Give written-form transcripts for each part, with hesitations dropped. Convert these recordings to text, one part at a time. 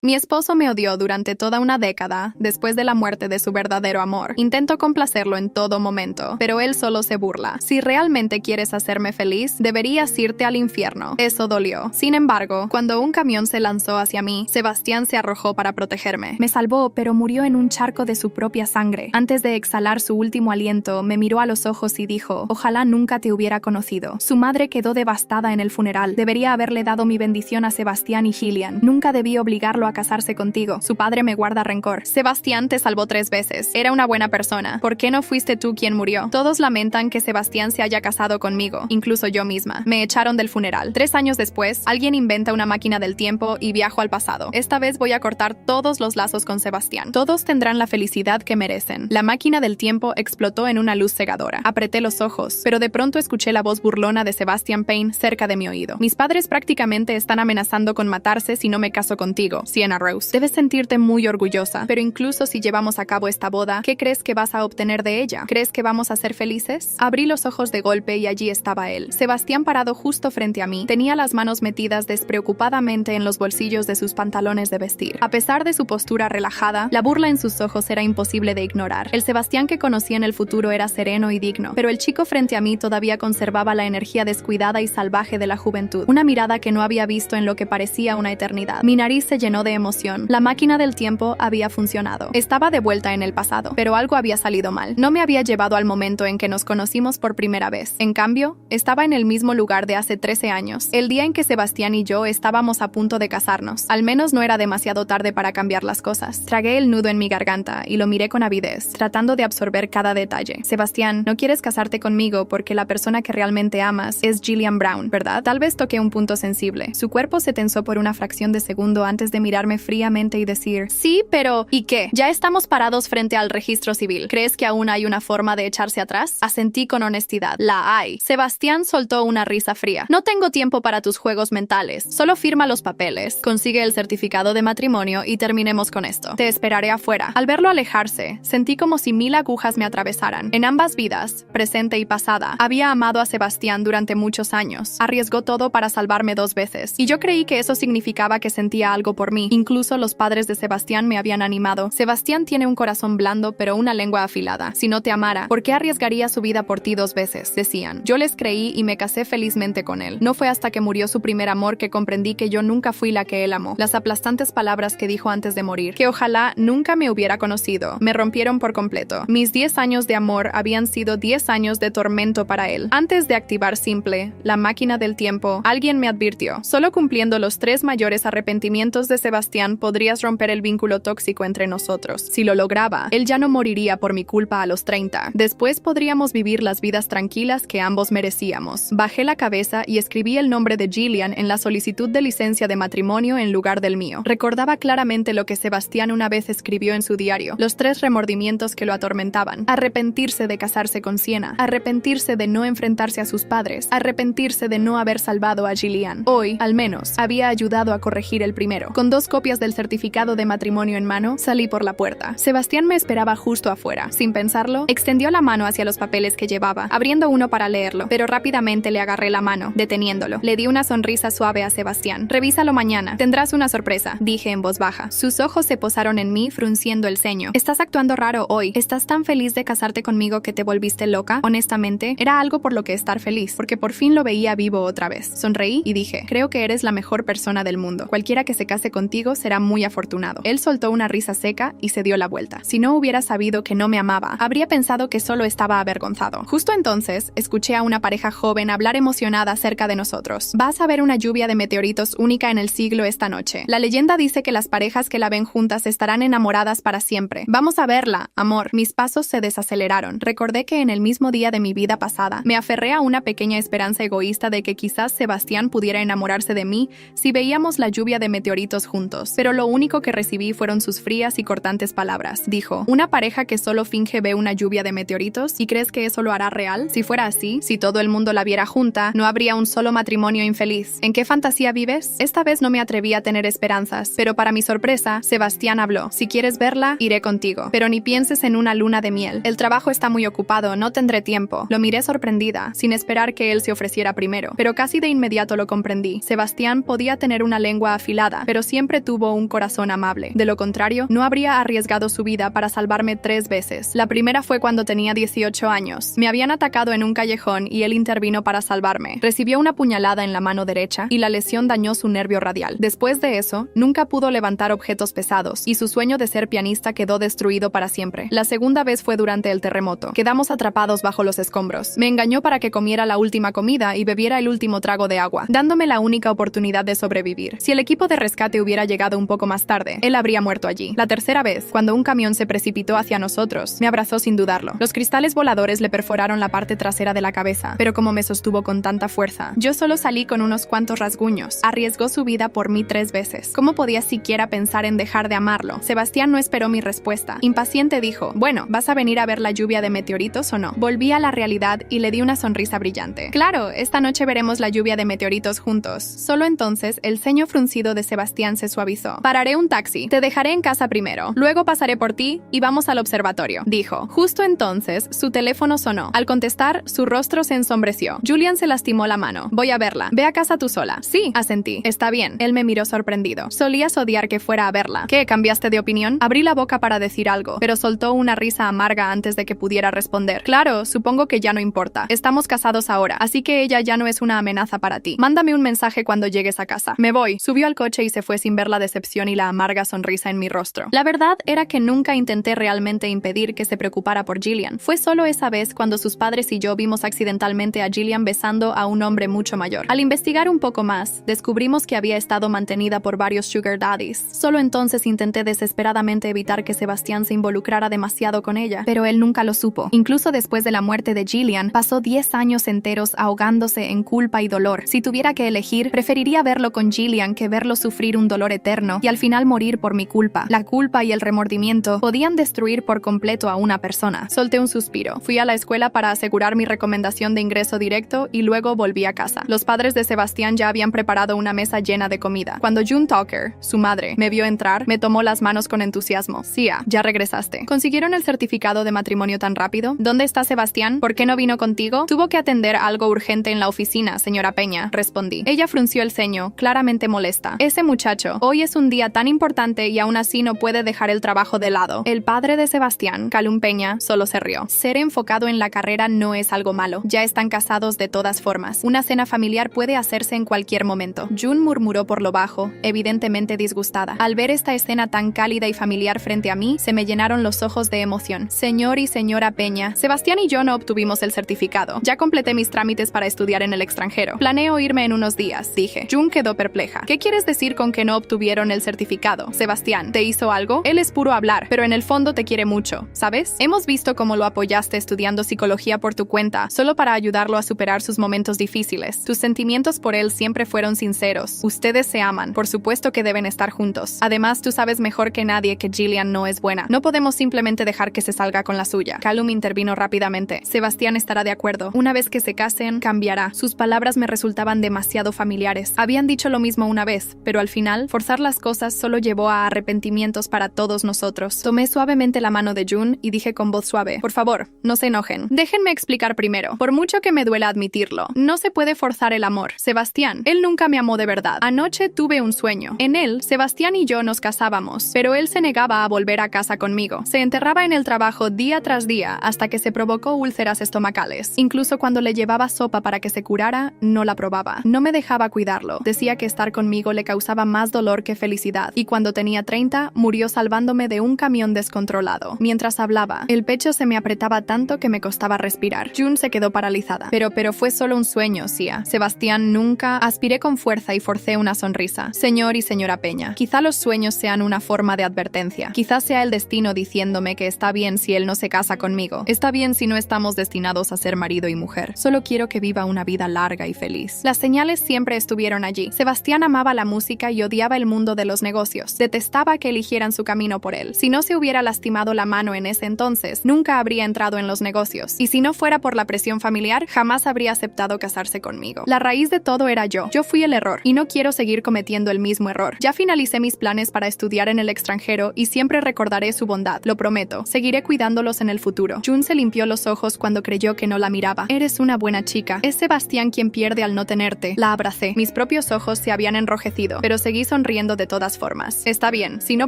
Mi esposo me odió durante toda una década después de la muerte de su verdadero amor. Intento complacerlo en todo momento, pero él solo se burla. Si realmente quieres hacerme feliz, deberías irte al infierno. Eso dolió. Sin embargo, cuando un camión se lanzó hacia mí, Sebastián se arrojó para protegerme. Me salvó, pero murió en un charco de su propia sangre. Antes de exhalar su último aliento, me miró a los ojos y dijo: ojalá nunca te hubiera conocido. Su madre quedó devastada en el funeral. Debería haberle dado mi bendición a Sebastián y Gillian. Nunca debí obligarlo a casarse contigo. Su padre me guarda rencor. Sebastián te salvó 3 veces. Era una buena persona. ¿Por qué no fuiste tú quien murió? Todos lamentan que Sebastián se haya casado conmigo, incluso yo misma. Me echaron del funeral. 3 años después, alguien inventa una máquina del tiempo y viajo al pasado. Esta vez voy a cortar todos los lazos con Sebastián. Todos tendrán la felicidad que merecen. La máquina del tiempo explotó en una luz cegadora. Apreté los ojos, pero de pronto escuché la voz burlona de Sebastian Payne cerca de mi oído. Mis padres prácticamente están amenazando con matarse si no me caso contigo, Sienna Rose. Debes sentirte muy orgullosa, pero incluso si llevamos a cabo esta boda, ¿qué crees que vas a obtener de ella? ¿Crees que vamos a ser felices? Abrí los ojos de golpe y allí estaba él. Sebastián parado justo frente a mí. Tenía las manos metidas despreocupadamente en los bolsillos de sus pantalones de vestir. A pesar de su postura relajada, la burla en sus ojos era imposible de ignorar. El Sebastián que conocí en el futuro era sereno y digno, pero el chico frente a mí todavía conservaba la energía descuidada y salvaje de la juventud. Una mirada que no había visto en lo que parecía una eternidad. Mi nariz se llenó de emoción. La máquina del tiempo había funcionado. Estaba de vuelta en el pasado, pero algo había salido mal. No me había llevado al momento en que nos conocimos por primera vez. En cambio, estaba en el mismo lugar de hace 13 años, el día en que Sebastián y yo estábamos a punto de casarnos. Al menos no era demasiado tarde para cambiar las cosas. Tragué el nudo en mi garganta y lo miré con avidez, tratando de absorber cada detalle. Sebastián, no quieres casarte conmigo porque la persona que realmente amas es Gillian Brown, ¿verdad? Tal vez toqué un punto sensible. Su cuerpo se tensó por una fracción de segundo antes de mirarme fríamente y decir: sí, pero ¿y qué? Ya estamos parados frente al registro civil. ¿Crees que aún hay una forma de echarse atrás? Asentí con honestidad. La hay. Sebastián soltó una risa fría. No tengo tiempo para tus juegos mentales. Solo firma los papeles, consigue el certificado de matrimonio y terminemos con esto. Te esperaré afuera. Al verlo alejarse, sentí como si 1000 agujas me atravesaran. En ambas vidas, presente y pasada, había amado a Sebastián durante muchos años. Arriesgó todo para salvarme 2 veces. Y yo creí que eso significaba que sentía algo por mí. Incluso los padres de Sebastián me habían animado. Sebastián tiene un corazón blando pero una lengua afilada. Si no te amara, ¿por qué arriesgaría su vida por ti 2 veces? Decían. Yo les creí y me casé felizmente con él. No fue hasta que murió su primer amor que comprendí que yo nunca fui la que él amó. Las aplastantes palabras que dijo antes de morir, que ojalá nunca me hubiera conocido, me rompieron por completo. Mis 10 años de amor habían sido 10 años de tormento para él. Antes de activar Simple, la máquina del tiempo, alguien me advirtió: solo cumpliendo los 3 mayores arrepentimientos de Sebastián podrías romper el vínculo tóxico entre nosotros. Si lo lograba, él ya no moriría por mi culpa a los 30. Después podríamos vivir las vidas tranquilas que ambos merecíamos. Bajé la cabeza y escribí el nombre de Gillian en la solicitud de licencia de matrimonio en lugar del mío. Recordaba claramente lo que Sebastián una vez escribió en su diario, los 3 remordimientos que lo atormentaban: arrepentirse de casarse con Sienna, arrepentirse de no enfrentarse a sus padres, arrepentirse de no haber salvado a Gillian. Hoy, al menos, había ayudado a corregir el primero. Con 2 copias del certificado de matrimonio en mano, salí por la puerta. Sebastián me esperaba justo afuera. Sin pensarlo, extendió la mano hacia los papeles que llevaba, abriendo uno para leerlo, pero rápidamente le agarré la mano, deteniéndolo. Le di una sonrisa suave a Sebastián. Revísalo mañana. Tendrás una sorpresa, dije en voz baja. Sus ojos se posaron en mí, frunciendo el ceño. Estás actuando raro hoy. ¿Estás tan feliz de casarte conmigo que te volviste loca? Honestamente, era algo por lo que estar feliz, porque por fin lo veía vivo otra vez. Sonreí y dije: creo que eres la mejor persona del mundo. Cualquiera que se case contigo será muy afortunado. Él soltó una risa seca y se dio la vuelta. Si no hubiera sabido que no me amaba, habría pensado que solo estaba avergonzado. Justo entonces, escuché a una pareja joven hablar emocionada cerca de nosotros. Vas a ver una lluvia de meteoritos única en el siglo esta noche. La leyenda dice que las parejas que la ven juntas estarán enamoradas para siempre. Vamos a verla, amor. Mis pasos se desaceleraron. Recordé que en el mismo día de mi vida pasada, me aferré a una pequeña esperanza egoísta de que quizás Sebastián pudiera enamorarse de mí si veíamos la lluvia de meteoritos juntos. Pero lo único que recibí fueron sus frías y cortantes palabras. Dijo: ¿una pareja que solo finge ve una lluvia de meteoritos? ¿Y crees que eso lo hará real? Si fuera así, si todo el mundo la viera junta, no habría un solo matrimonio infeliz. ¿En qué fantasía vives? Esta vez no me atreví a tener esperanzas, pero para mi sorpresa, Sebastián habló: si quieres verla, iré contigo. Pero ni pienses en una luna de miel. El trabajo está muy ocupado, no tendré tiempo. Lo miré sorprendida, sin esperar que él se ofreciera primero, pero casi de inmediato lo comprendí. Sebastián podía tener una lengua afilada, pero siempre siempre tuvo un corazón amable. De lo contrario, no habría arriesgado su vida para salvarme 3 veces. La primera fue cuando tenía 18 años. Me habían atacado en un callejón y él intervino para salvarme. Recibió una puñalada en la mano derecha y la lesión dañó su nervio radial. Después de eso, nunca pudo levantar objetos pesados y su sueño de ser pianista quedó destruido para siempre. La segunda vez fue durante el terremoto. Quedamos atrapados bajo los escombros. Me engañó para que comiera la última comida y bebiera el último trago de agua, dándome la única oportunidad de sobrevivir. Si el equipo de rescate hubiera llegado un poco más tarde, él habría muerto allí. La tercera vez, cuando un camión se precipitó hacia nosotros, me abrazó sin dudarlo. Los cristales voladores le perforaron la parte trasera de la cabeza, pero como me sostuvo con tanta fuerza, yo solo salí con unos cuantos rasguños. Arriesgó su vida por mí 3 veces. ¿Cómo podía siquiera pensar en dejar de amarlo? Sebastián no esperó mi respuesta. Impaciente dijo, bueno, ¿vas a venir a ver la lluvia de meteoritos o no? Volví a la realidad y le di una sonrisa brillante. Claro, esta noche veremos la lluvia de meteoritos juntos. Solo entonces el ceño fruncido de Sebastián se suavizó. Pararé un taxi. Te dejaré en casa primero. Luego pasaré por ti y vamos al observatorio, dijo. Justo entonces su teléfono sonó. Al contestar, su rostro se ensombreció. Julian se lastimó la mano. Voy a verla. Ve a casa tú sola. Sí, asentí. Está bien. Él me miró sorprendido. Solías odiar que fuera a verla. ¿Qué? ¿Cambiaste de opinión? Abrí la boca para decir algo, pero soltó una risa amarga antes de que pudiera responder. Claro, supongo que ya no importa. Estamos casados ahora, así que ella ya no es una amenaza para ti. Mándame un mensaje cuando llegues a casa. Me voy. Subió al coche y se fue sin ver la decepción y la amarga sonrisa en mi rostro. La verdad era que nunca intenté realmente impedir que se preocupara por Gillian. Fue solo esa vez cuando sus padres y yo vimos accidentalmente a Gillian besando a un hombre mucho mayor. Al investigar un poco más, descubrimos que había estado mantenida por varios sugar daddies. Solo entonces intenté desesperadamente evitar que Sebastián se involucrara demasiado con ella, pero él nunca lo supo. Incluso después de la muerte de Gillian, pasó 10 años enteros ahogándose en culpa y dolor. Si tuviera que elegir, preferiría verlo con Gillian que verlo sufrir un dolor eterno y al final morir por mi culpa. La culpa y el remordimiento podían destruir por completo a una persona. Solté un suspiro. Fui a la escuela para asegurar mi recomendación de ingreso directo y luego volví a casa. Los padres de Sebastián ya habían preparado una mesa llena de comida. Cuando June Tucker, su madre, me vio entrar, me tomó las manos con entusiasmo. Sia, ya regresaste. ¿Consiguieron el certificado de matrimonio tan rápido? ¿Dónde está Sebastián? ¿Por qué no vino contigo? Tuvo que atender algo urgente en la oficina, señora Peña, respondí. Ella frunció el ceño, claramente molesta. Ese muchacho, hoy es un día tan importante y aún así no puede dejar el trabajo de lado. El padre de Sebastián, Callum Peña, solo se rió. Ser enfocado en la carrera no es algo malo. Ya están casados de todas formas. Una cena familiar puede hacerse en cualquier momento. June murmuró por lo bajo, evidentemente disgustada. Al ver esta escena tan cálida y familiar frente a mí, se me llenaron los ojos de emoción. Señor y señora Peña, Sebastián y yo no obtuvimos el certificado. Ya completé mis trámites para estudiar en el extranjero. Planeo irme en unos días, dije. June quedó perpleja. ¿Qué quieres decir con que no obtuvieron el certificado? Sebastián, ¿te hizo algo? Él es puro hablar, pero en el fondo te quiere mucho, ¿sabes? Hemos visto cómo lo apoyaste estudiando psicología por tu cuenta, solo para ayudarlo a superar sus momentos difíciles. Tus sentimientos por él siempre fueron sinceros. Ustedes se aman. Por supuesto que deben estar juntos. Además, tú sabes mejor que nadie que Gillian no es buena. No podemos simplemente dejar que se salga con la suya. Callum intervino rápidamente. Sebastián estará de acuerdo. Una vez que se casen, cambiará. Sus palabras me resultaban demasiado familiares. Habían dicho lo mismo una vez, pero al final, forzar las cosas solo llevó a arrepentimientos para todos nosotros. Tomé suavemente la mano de June y dije con voz suave, por favor, no se enojen. Déjenme explicar primero. Por mucho que me duela admitirlo, no se puede forzar el amor. Sebastián, él nunca me amó de verdad. Anoche tuve un sueño. En él, Sebastián y yo nos casábamos, pero él se negaba a volver a casa conmigo. Se enterraba en el trabajo día tras día hasta que se provocó úlceras estomacales. Incluso cuando le llevaba sopa para que se curara, no la probaba. No me dejaba cuidarlo. Decía que estar conmigo le causaba más dolor que felicidad. Y cuando tenía 30, murió salvándome de un camión descontrolado. Mientras hablaba, el pecho se me apretaba tanto que me costaba respirar. June se quedó paralizada. Pero fue solo un sueño, Sia. Sebastián nunca... Aspiré con fuerza y forcé una sonrisa. Señor y señora Peña, quizá los sueños sean una forma de advertencia. Quizá sea el destino diciéndome que está bien si él no se casa conmigo. Está bien si no estamos destinados a ser marido y mujer. Solo quiero que viva una vida larga y feliz. Las señales siempre estuvieron allí. Sebastián amaba la música y odiaba el mundo de los negocios. Detestaba que eligieran su camino por él. Si no se hubiera lastimado la mano en ese entonces, nunca habría entrado en los negocios. Y si no fuera por la presión familiar, jamás habría aceptado casarse conmigo. La raíz de todo era yo. Yo fui el error y no quiero seguir cometiendo el mismo error. Ya finalicé mis planes para estudiar en el extranjero y siempre recordaré su bondad. Lo prometo. Seguiré cuidándolos en el futuro. June se limpió los ojos cuando creyó que no la miraba. Eres una buena chica. Es Sebastián quien pierde al no tenerte. La abracé. Mis propios ojos se habían enrojecido, pero seguí sonriendo sonriendo de todas formas. Está bien, si no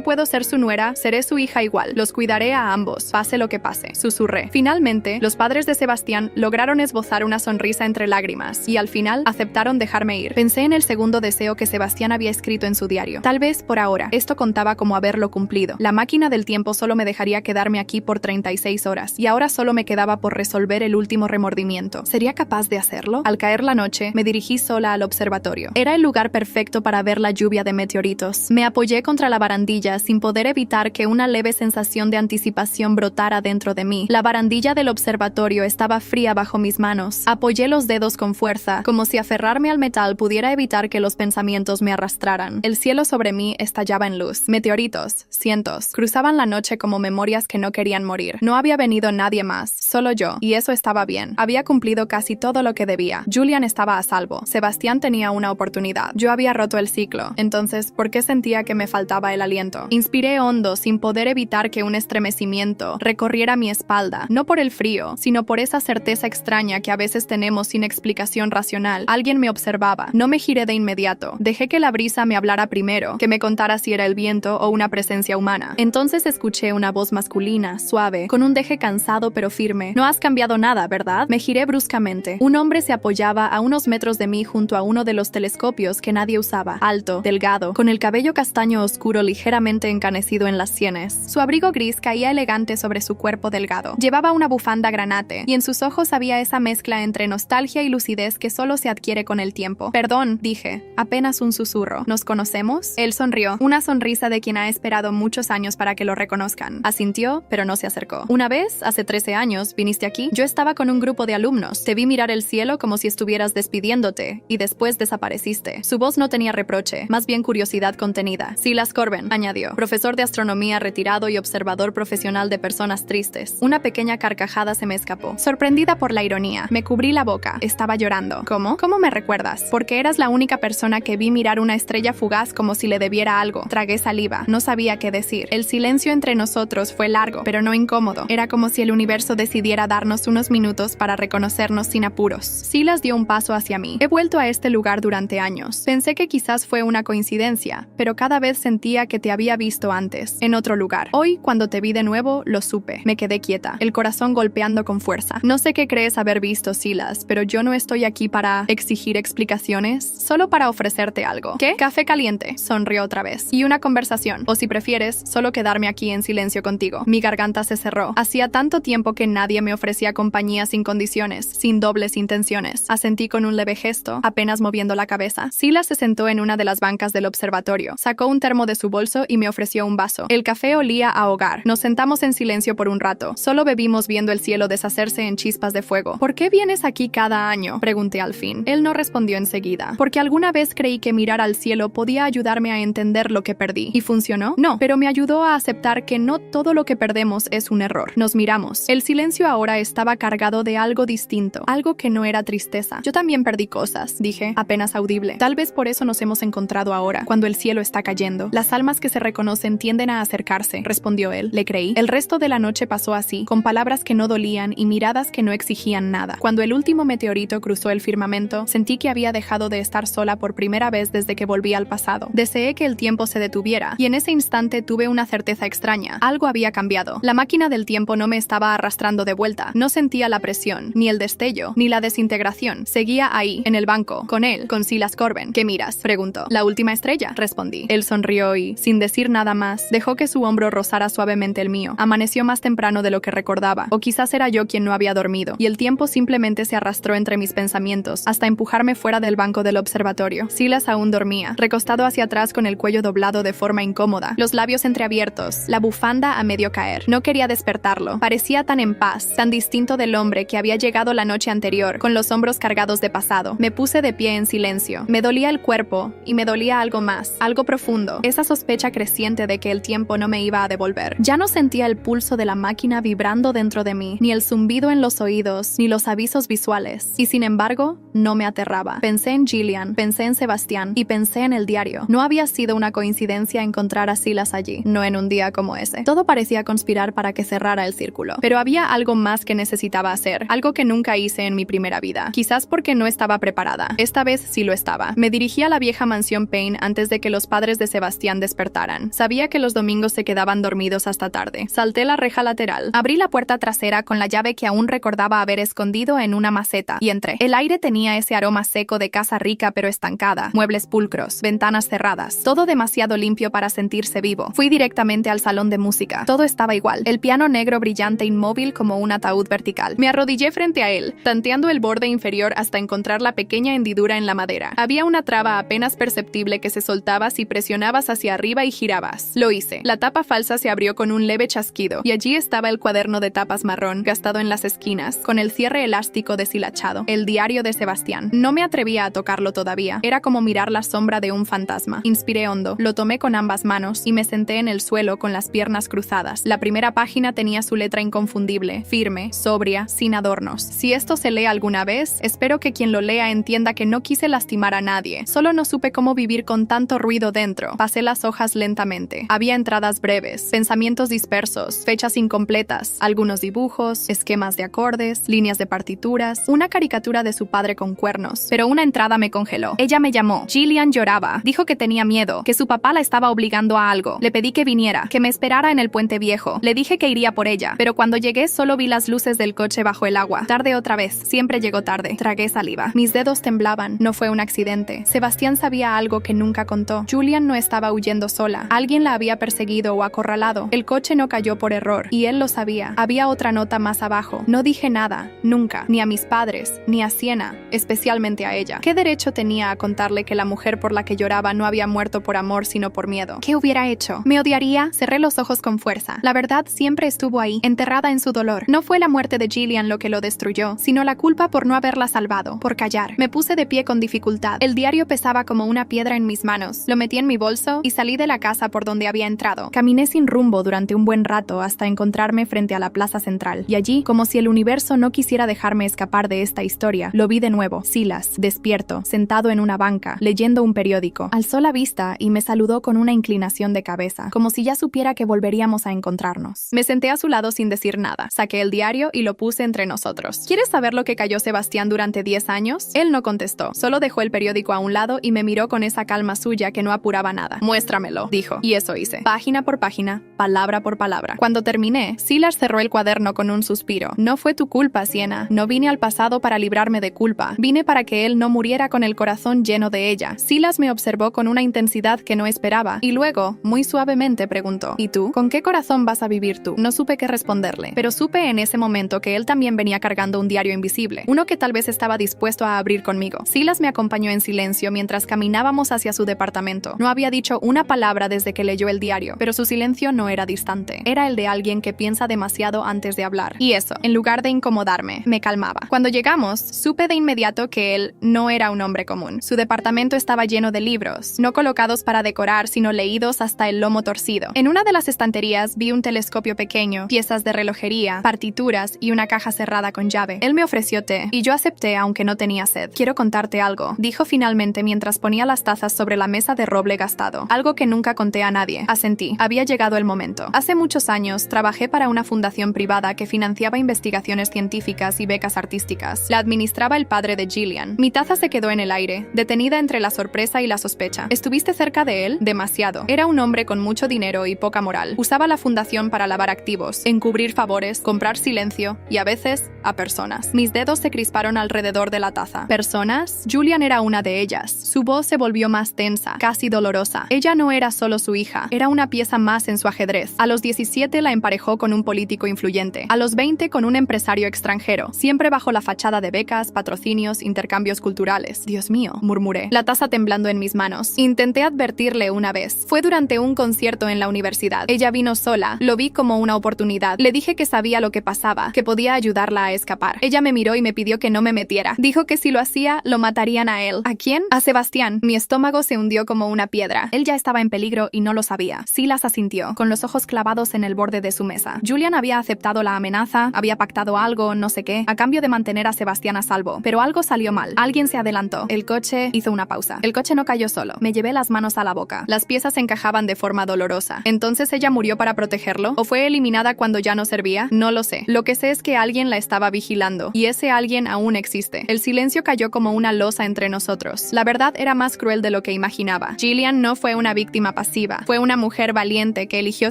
puedo ser su nuera, seré su hija igual. Los cuidaré a ambos, pase lo que pase, susurré. Finalmente, los padres de Sebastián lograron esbozar una sonrisa entre lágrimas y al final aceptaron dejarme ir. Pensé en el segundo deseo que Sebastián había escrito en su diario. Tal vez por ahora, esto contaba como haberlo cumplido. La máquina del tiempo solo me dejaría quedarme aquí por 36 horas y ahora solo me quedaba por resolver el último remordimiento. ¿Sería capaz de hacerlo? Al caer la noche, me dirigí sola al observatorio. Era el lugar perfecto para ver la lluvia de meteoritos. Me apoyé contra la barandilla sin poder evitar que una leve sensación de anticipación brotara dentro de mí. La barandilla del observatorio estaba fría bajo mis manos. Apoyé los dedos con fuerza, como si aferrarme al metal pudiera evitar que los pensamientos me arrastraran. El cielo sobre mí estallaba en luz. Meteoritos, cientos, cruzaban la noche como memorias que no querían morir. No había venido nadie más, solo yo, y eso estaba bien. Había cumplido casi todo lo que debía. Julian estaba a salvo. Sebastián tenía una oportunidad. Yo había roto el ciclo. Entonces, ¿por qué sentía que me faltaba el aliento? Inspiré hondo sin poder evitar que un estremecimiento recorriera mi espalda, no por el frío, sino por esa certeza extraña que a veces tenemos sin explicación racional. Alguien me observaba. No me giré de inmediato. Dejé que la brisa me hablara primero, que me contara si era el viento o una presencia humana. Entonces escuché una voz masculina, suave, con un deje cansado pero firme. No has cambiado nada, ¿verdad? Me giré bruscamente. Un hombre se apoyaba a unos metros de mí junto a uno de los telescopios que nadie usaba. Alto, delgado, con el cabello castaño oscuro ligeramente encanecido en las sienes. Su abrigo gris caía elegante sobre su cuerpo delgado. Llevaba una bufanda granate, y en sus ojos había esa mezcla entre nostalgia y lucidez que solo se adquiere con el tiempo. Perdón, dije, apenas un susurro. ¿Nos conocemos? Él sonrió, una sonrisa de quien ha esperado muchos años para que lo reconozcan. Asintió, pero no se acercó. Una vez, hace 13 años, viniste aquí. Yo estaba con un grupo de alumnos. Te vi mirar el cielo como si estuvieras despidiéndote, y después desapareciste. Su voz no tenía reproche, más bien curiosidad contenida. Silas Corben, añadió, profesor de astronomía retirado y observador profesional de personas tristes. Una pequeña carcajada se me escapó. Sorprendida por la ironía, me cubrí la boca. Estaba llorando. ¿Cómo? ¿Cómo me recuerdas? Porque eras la única persona que vi mirar una estrella fugaz como si le debiera algo. Tragué saliva. No sabía qué decir. El silencio entre nosotros fue largo, pero no incómodo. Era como si el universo decidiera darnos unos minutos para reconocernos sin apuros. Silas dio un paso hacia mí. He vuelto a este lugar durante años. Pensé que quizás fue una coincidencia, pero cada vez sentía que te había visto antes, en otro lugar. Hoy, cuando te vi de nuevo, lo supe. Me quedé quieta, el corazón golpeando con fuerza. No sé qué crees haber visto, Silas, pero yo no estoy aquí para exigir explicaciones, solo para ofrecerte algo. ¿Qué? Café caliente, sonrió otra vez. Y una conversación, o si prefieres, solo quedarme aquí en silencio contigo. Mi garganta se cerró. Hacía tanto tiempo que nadie me ofrecía compañía sin condiciones, sin dobles intenciones. Asentí con un leve gesto, apenas moviendo la cabeza. Silas se sentó en una de las bancas del observatorio, sacó un termo de su bolso y me ofreció un vaso. El café olía a hogar. Nos sentamos en silencio por un rato. Solo bebimos viendo el cielo deshacerse en chispas de fuego. ¿Por qué vienes aquí cada año?, pregunté al fin. Él no respondió enseguida. Porque alguna vez creí que mirar al cielo podía ayudarme a entender lo que perdí. ¿Y funcionó? No, pero me ayudó a aceptar que no todo lo que perdemos es un error. Nos miramos. El silencio ahora estaba cargado de algo distinto, algo que no era tristeza. Yo también perdí cosas, dije, apenas audible. Tal vez por eso nos hemos encontrado ahora, cuando el cielo está cayendo. Las almas que se reconocen tienden a acercarse, respondió él. Le creí. El resto de la noche pasó así, con palabras que no dolían y miradas que no exigían nada. Cuando el último meteorito cruzó el firmamento, sentí que había dejado de estar sola por primera vez desde que volví al pasado. Deseé que el tiempo se detuviera, y en ese instante tuve una certeza extraña. Algo había cambiado. La máquina del tiempo no me estaba arrastrando de vuelta. No sentía la presión, ni el destello, ni la desintegración. Seguía ahí, en el banco, con él, con Silas Corben. ¿Qué miras?, preguntó. La última estrella, respondí. Él sonrió y, sin decir nada más, dejó que su hombro rozara suavemente el mío. Amaneció más temprano de lo que recordaba, o quizás era yo quien no había dormido, y el tiempo simplemente se arrastró entre mis pensamientos, hasta empujarme fuera del banco del observatorio. Silas aún dormía, recostado hacia atrás con el cuello doblado de forma incómoda, los labios entreabiertos, la bufanda a medio caer. No quería despertarlo. Parecía tan en paz, tan distinto del hombre que había llegado la noche anterior, con los hombros cargados de pasado. Me puse de pie en silencio. Me dolía el cuerpo, y me dolía algo más, algo profundo, esa sospecha creciente de que el tiempo no me iba a devolver. Ya no sentía el pulso de la máquina vibrando dentro de mí, ni el zumbido en los oídos, ni los avisos visuales. Y sin embargo, no me aterraba. Pensé en Gillian, pensé en Sebastián, y pensé en el diario. No había sido una coincidencia encontrar a Silas allí, no en un día como ese. Todo parecía conspirar para que cerrara el círculo. Pero había algo más que necesitaba hacer, algo que nunca hice en mi primera vida. Quizás porque no estaba preparada. Esta vez sí lo estaba. Me dirigí a la vieja mansión Payne antes de que los padres de Sebastián despertaran. Sabía que los domingos se quedaban dormidos hasta tarde. Salté la reja lateral. Abrí la puerta trasera con la llave que aún recordaba haber escondido en una maceta y entré. El aire tenía ese aroma seco de casa rica pero estancada. Muebles pulcros, ventanas cerradas. Todo demasiado limpio para sentirse vivo. Fui directamente al salón de música. Todo estaba igual. El piano negro brillante inmóvil como un ataúd vertical. Me arrodillé frente a él, tanteando el borde inferior hasta encontrar la pequeña hendidura en la madera. Había una traba apenas perceptible que se soltaba si presionabas hacia arriba y girabas. Lo hice. La tapa falsa se abrió con un leve chasquido, y allí estaba el cuaderno de tapas marrón, gastado en las esquinas, con el cierre elástico deshilachado. El diario de Sebastián. No me atrevía a tocarlo todavía. Era como mirar la sombra de un fantasma. Inspiré hondo. Lo tomé con ambas manos y me senté en el suelo con las piernas cruzadas. La primera página tenía su letra inconfundible, firme, sobria, sin adornos. Si esto se lee alguna vez, espero que quien lo lea entienda que no quise lastimar a nadie. Solo no supe cómo vivir con tanto ruido dentro. Pasé las hojas lentamente. Había entradas breves, pensamientos dispersos, fechas incompletas, algunos dibujos, esquemas de acordes, líneas de partituras, una caricatura de su padre con cuernos. Pero una entrada me congeló. Ella me llamó. Gillian lloraba. Dijo que tenía miedo, que su papá la estaba obligando a algo. Le pedí que viniera, que me esperara en el puente viejo. Le dije que iría por ella, pero cuando llegué solo vi las luces del coche bajo el agua. Tarde otra vez. Siempre llegó tarde. Tragué saliva. Mis dedos temblaban. No fue un accidente. Sebastián sabía algo que nunca contó. Julian no estaba huyendo sola. Alguien la había perseguido o acorralado. El coche no cayó por error, y él lo sabía. Había otra nota más abajo. No dije nada, nunca, ni a mis padres, ni a Siena, especialmente a ella. ¿Qué derecho tenía a contarle que la mujer por la que lloraba no había muerto por amor sino por miedo? ¿Qué hubiera hecho? ¿Me odiaría? Cerré los ojos con fuerza. La verdad siempre estuvo ahí, enterrada en su dolor. No fue la muerte de Gillian lo que lo destruyó, sino la culpa por no haberla salvado, por callar. Me puse de pie con dificultad. El diario pesaba como una piedra en mis manos. Lo metí en mi bolso y salí de la casa por donde había entrado. Caminé sin rumbo durante un buen rato hasta encontrarme frente a la plaza central. Y allí, como si el universo no quisiera dejarme escapar de esta historia, lo vi de nuevo. Silas, despierto, sentado en una banca, leyendo un periódico. Alzó la vista y me saludó con una inclinación de cabeza, como si ya supiera que volveríamos a encontrarnos. Me senté a su lado sin decir nada. Saqué el diario y lo puse entre nosotros. ¿Quieres saber lo que cayó Sebastián durante 10 años? Él no contestó. Solo dejó el periódico a un lado y me miró con esa calma suya que no apuraba nada. Muéstramelo, dijo. Y eso hice. Página por página, palabra por palabra. Cuando terminé, Silas cerró el cuaderno con un suspiro. No fue tu culpa, Siena. No vine al pasado para librarme de culpa. Vine para que él no muriera con el corazón lleno de ella. Silas me observó con una intensidad que no esperaba y luego, muy suavemente, preguntó: ¿Y tú? ¿Con qué corazón vas a vivir tú? No supe qué responderle, pero supe en ese momento que él también venía cargando un diario invisible, uno que tal vez estaba dispuesto a abrir conmigo. Silas me acompañó en silencio mientras caminábamos hacia su departamento. No había dicho una palabra desde que leyó el diario, pero su silencio no era distante. Era el de alguien que piensa demasiado antes de hablar. Y eso, en lugar de incomodarme, me calmaba. Cuando llegamos, supe de inmediato que él no era un hombre común. Su departamento estaba lleno de libros, no colocados para decorar, sino leídos hasta el lomo torcido. En una de las estanterías vi un telescopio pequeño, piezas de relojería, partituras y una caja cerrada con llave. Él me ofreció té, y yo acepté aunque no tenía sed. Quiero contarte algo, dijo finalmente mientras ponía las tazas sobre la mesa de roble gastado. Algo que nunca conté a nadie. Asentí. Había llegado el momento. Hace muchos años, trabajé para una fundación privada que financiaba investigaciones científicas y becas artísticas. La administraba el padre de Gillian. Mi taza se quedó en el aire, detenida entre la sorpresa y la sospecha. ¿Estuviste cerca de él? Demasiado. Era un hombre con mucho dinero y poca moral. Usaba la fundación para lavar activos, encubrir favores, comprar silencio y a veces a personas. Mis dedos se crisparon alrededor de la taza. ¿Personas? Julian era una de ellas. Su voz se volvió más tensa, casi dolorosa. Ella no era solo su hija, era una pieza más en su ajedrez. A los 17 la emparejó con un político influyente. A los 20 con un empresario extranjero, siempre bajo la fachada de becas, patrocinios, intercambios culturales. Dios mío, murmuré, la taza temblando en mis manos. Intenté advertirle una vez. Fue durante un concierto en la universidad. Ella vino sola. Lo vi como una oportunidad. Le dije que sabía lo que pasaba, que podía ayudarla a escapar. Ella me miró y me pidió que no me metiera. Dijo que si lo hacía, lo matarían a él. ¿A quién? A Sebastián. Mi estómago se hundió como una piedra. Él ya estaba en peligro y no lo sabía. Silas asintió, con los ojos clavados en el borde de su mesa. Julian había aceptado la amenaza, había pactado algo, no sé qué, a cambio de mantener a Sebastián a salvo. Pero algo salió mal. Alguien se adelantó. El coche hizo una pausa. El coche no cayó solo. Me llevé las manos a la boca. Las piezas encajaban de forma dolorosa. ¿Entonces ella murió para protegerlo? ¿O fue eliminada cuando ya no servía? No lo sé. Lo que sé es que alguien la estaba vigilando. Y ese alguien aún existe. El silencio cayó como una losa entre nosotros. La verdad era más cruel de lo que que imaginaba. Jillian no fue una víctima pasiva, fue una mujer valiente que eligió